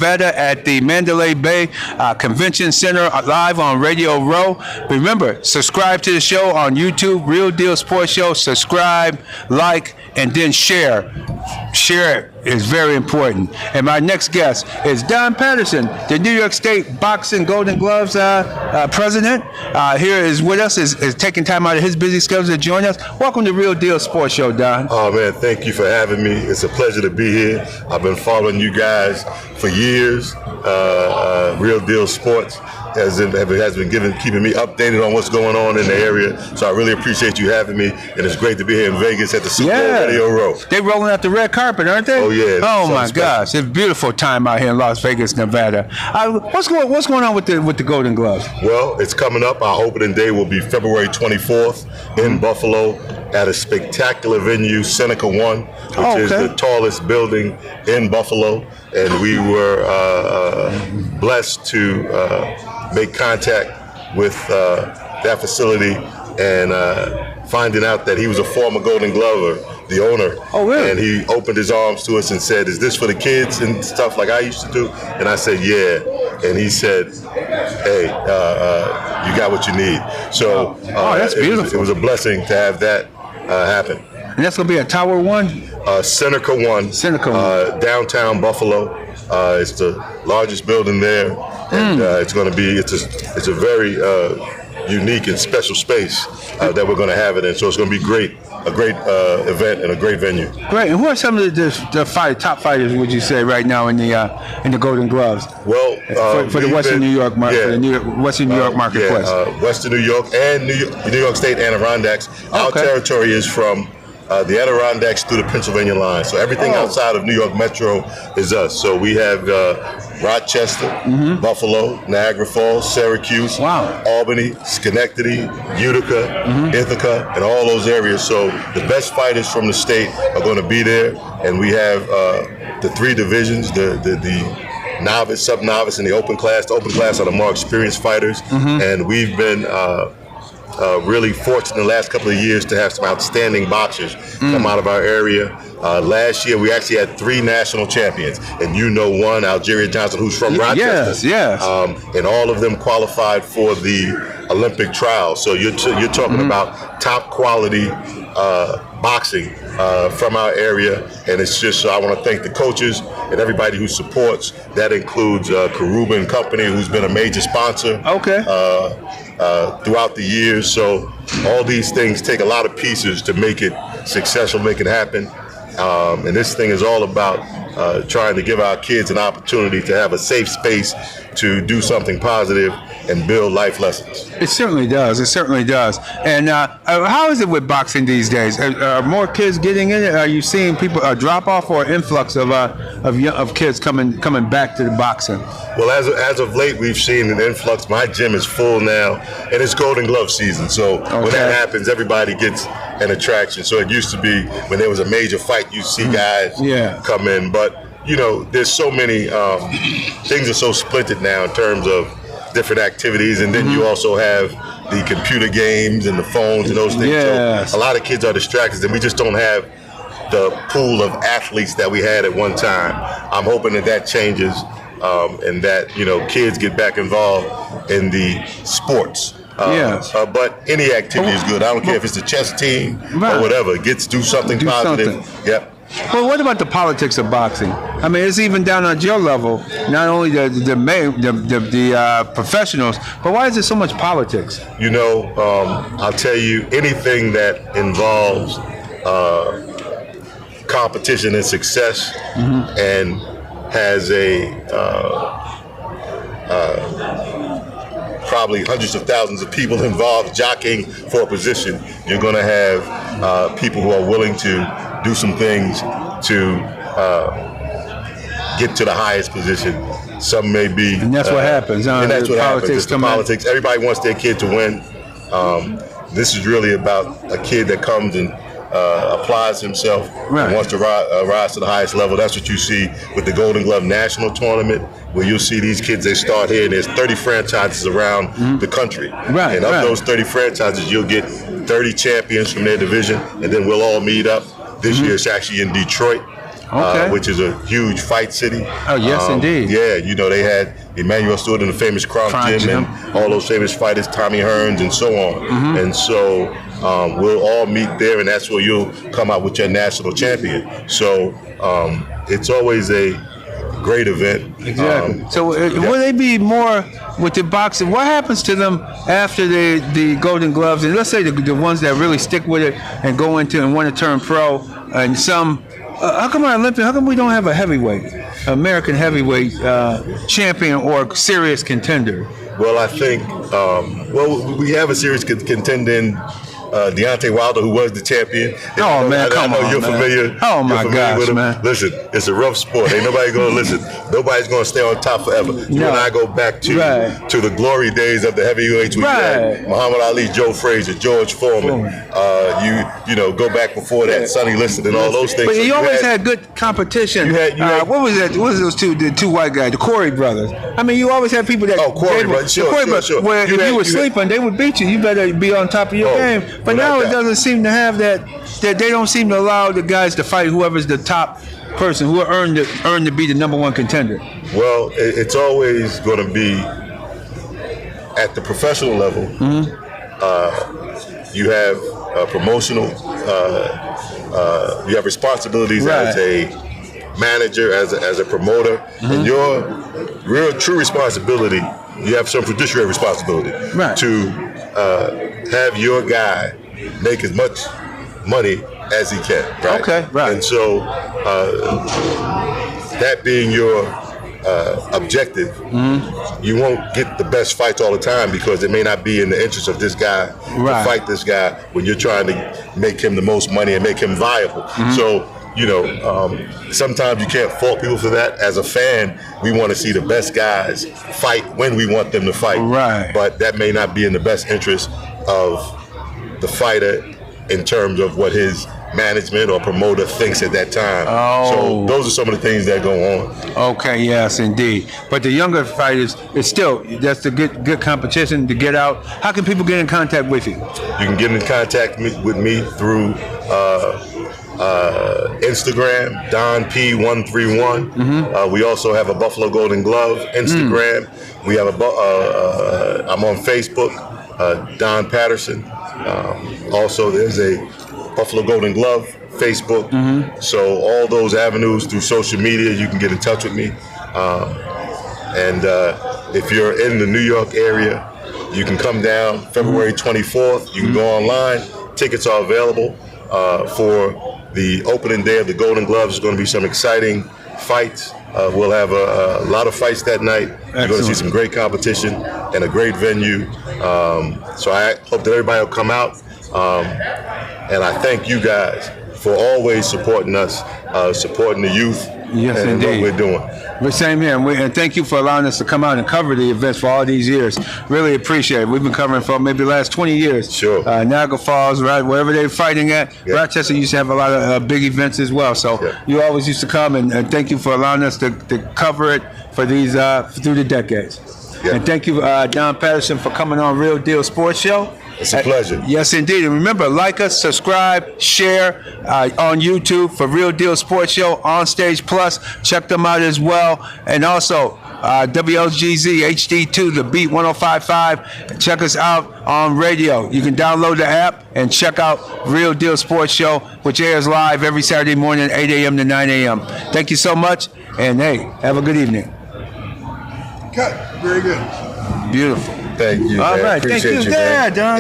Nevada at the Mandalay Bay Convention Center live on Radio Row. Remember, subscribe to the show on YouTube, Real Deal Sports Show. Subscribe, like, and then share. Share it is very important. And my next guest is Don Patterson, the New York State Boxing Golden Gloves president. Here is with us, is taking time out of his busy schedule to join us. Welcome to Real Deal Sports Show, Don. Oh, man, thank you for having me. It's a pleasure to be here. I've been following you guys for years. Real Deal Sports has been keeping me updated on what's going on in the area. So I really appreciate you having me, and it's great to be here in Vegas at the Super Bowl Radio Row. They're rolling out the red carpet, aren't they? Oh, yeah. Oh, my gosh. It's a beautiful time out here in Las Vegas, Nevada. What's going on with the Golden Gloves? Well, it's coming up. Our opening day will be February 24th in Buffalo at a spectacular venue, Seneca One, which is the tallest building in Buffalo. And we were blessed to make contact with that facility and finding out that he was a former Golden Glover, the owner. Oh, really? And he opened his arms to us and said, "Is this for the kids and stuff like I used to do?" And I said, "Yeah." And he said, "Hey, you got what you need." So that's beautiful. It was a blessing to have that happen. And that's going to be at Tower One? Seneca One. Seneca One. Downtown Buffalo. It's the largest building there. And it's going to be, it's a very unique and special space that we're going to have it in. So it's going to be great. A great event and a great venue. Great. And who are some of the top fighters, would you say, right now in the Golden Gloves? Well, for the Western New York market, for the Western New York marketplace. Western New York and New York State Adirondacks. Our territory is from the Adirondacks through the Pennsylvania line. So everything outside of New York Metro is us. So we have Rochester, Buffalo, Niagara Falls, Syracuse, Albany, Schenectady, Utica, Ithaca, and all those areas. So the best fighters from the state are going to be there. And we have the three divisions, the novice, sub-novice, and the open class. The open class are the more experienced fighters. And we've been really fortunate in the last couple of years to have some outstanding boxers come out of our area. Last year, we actually had 3 national champions, and you know one, Algeria Johnson, who's from Rochester. Yes. And all of them qualified for the Olympic trials. So you're talking about top quality boxing from our area, and it's just, I want to thank the coaches and everybody who supports. That includes Karuba and Company, who's been a major sponsor throughout the years. So all these things take a lot of pieces to make it successful, make it happen. And this thing is all about trying to give our kids an opportunity to have a safe space to do something positive and build life lessons. It certainly does. It certainly does. And how is it with boxing these days? Are more kids getting in it? Are you seeing people a drop off or influx of kids coming back to the boxing? Well, as of late, we've seen an influx. My gym is full now, and it's Golden Glove season. So when that happens, everybody gets an attraction. So it used to be when there was a major fight, you see guys come in. But you know, there's so many things are so splintered now in terms of different activities, and then you also have the computer games and the phones and those things. So a lot of kids are distracted, and we just don't have the pool of athletes that we had at one time. I'm hoping that changes, and that kids get back involved in the sports. But any activity is good. I don't care if it's the chess team or whatever. Do something positive. Yep. Well, what about the politics of boxing? I mean, it's even down on your level. Not only the professionals, but why is there so much politics? I'll tell you, anything that involves competition and success and has probably hundreds of thousands of people involved jockeying for a position, you're going to have people who are willing to do some things to get to the highest position. Some may be, and that's what happens. And that's what happens. It's the politics. Everybody wants their kid to win. This is really about a kid that comes and applies himself and wants to rise to the highest level. That's what you see with the Golden Glove National Tournament, where you'll see these kids, they start here, and there's 30 franchises around the country. And of those 30 franchises, you'll get 30 champions from their division, and then we'll all meet up. This year it's actually in Detroit. which is a huge fight city. Oh, yes, indeed. Yeah, you know, they had Emmanuel Stewart in the famous Kronk Gym and all those famous fighters, Tommy Hearns and so on. And so we'll all meet there, and that's where you'll come out with your national champion. So it's always a great event. Exactly. So will they be more with the boxing? What happens to them after the Golden Gloves? And let's say the ones that really stick with it and go into and want to turn pro, and some. How come our Olympian? How come we don't have a heavyweight, American heavyweight champion or serious contender? Well, I think we have a serious contender in Deontay Wilder, who was the champion. Oh, man, come on, you're familiar. Oh, my gosh, man. Listen, it's a rough sport. Ain't nobody going to listen. Nobody's going to stay on top forever. You and I go back to the glory days of the heavyweights. We had Muhammad Ali, Joe Frazier, George Foreman. You know, go back before that, Sonny Liston and all those things. But you always had good competition. What was that? What was those the two white guys, the Corey brothers? I mean, you always had people that. Oh, Corey brothers, sure. Where if you were sleeping, they would beat you. You better be on top of your game. But now it doesn't seem to have that they don't seem to allow the guys to fight whoever's the top person who earned to be the number one contender. Well, it's always going to be at the professional level. You have promotional. You have responsibilities as a manager, as a promoter, and your real true responsibility. You have some fiduciary responsibility to have your guy make as much money as he can, right? Okay, right. And so that being your objective, you won't get the best fights all the time because it may not be in the interest of this guy to fight this guy when you're trying to make him the most money and make him viable. So, you know, sometimes you can't fault people for that. As a fan, we want to see the best guys fight when we want them to fight. Right. But that may not be in the best interest of the fighter in terms of what his management or promoter thinks at that time. So those are some of the things that go on. Okay, yes, indeed. But the younger fighters, it's still, that's the good competition to get out. How can people get in contact with you? You can get in contact with me through Instagram, Don P131. We also have a Buffalo Golden Glove Instagram. We have I'm on Facebook, Don Patterson. Also, there's a Buffalo Golden Glove Facebook. So all those avenues through social media, you can get in touch with me. And if you're in the New York area, you can come down February 24th. You can go online. Tickets are available for the opening day of the Golden Gloves. There's going to be some exciting fights. We'll have a lot of fights that night. You're going to see some great competition and a great venue. So I hope that everybody will come out. And I thank you guys for always supporting us, supporting the youth, and what we're doing. We're same here, and thank you for allowing us to come out and cover the events for all these years. Really appreciate it. We've been covering for maybe the last 20 years. Sure. Niagara Falls, right, wherever they're fighting at. Rochester used to have a lot of big events as well. So you always used to come, and thank you for allowing us to cover it for these through the decades. And thank you, Don Patterson, for coming on Real Deal Sports Show. It's a pleasure. Yes, indeed. And remember, like us, subscribe, share on YouTube for Real Deal Sports Show, On Stage Plus. Check them out as well. And also, WLGZ HD2, The Beat 105.5. Check us out on radio. You can download the app and check out Real Deal Sports Show, which airs live every Saturday morning, 8 a.m. to 9 a.m. Thank you so much. And, hey, have a good evening. Cut. Very good. Beautiful. Thank you. All right. Thank you, Don.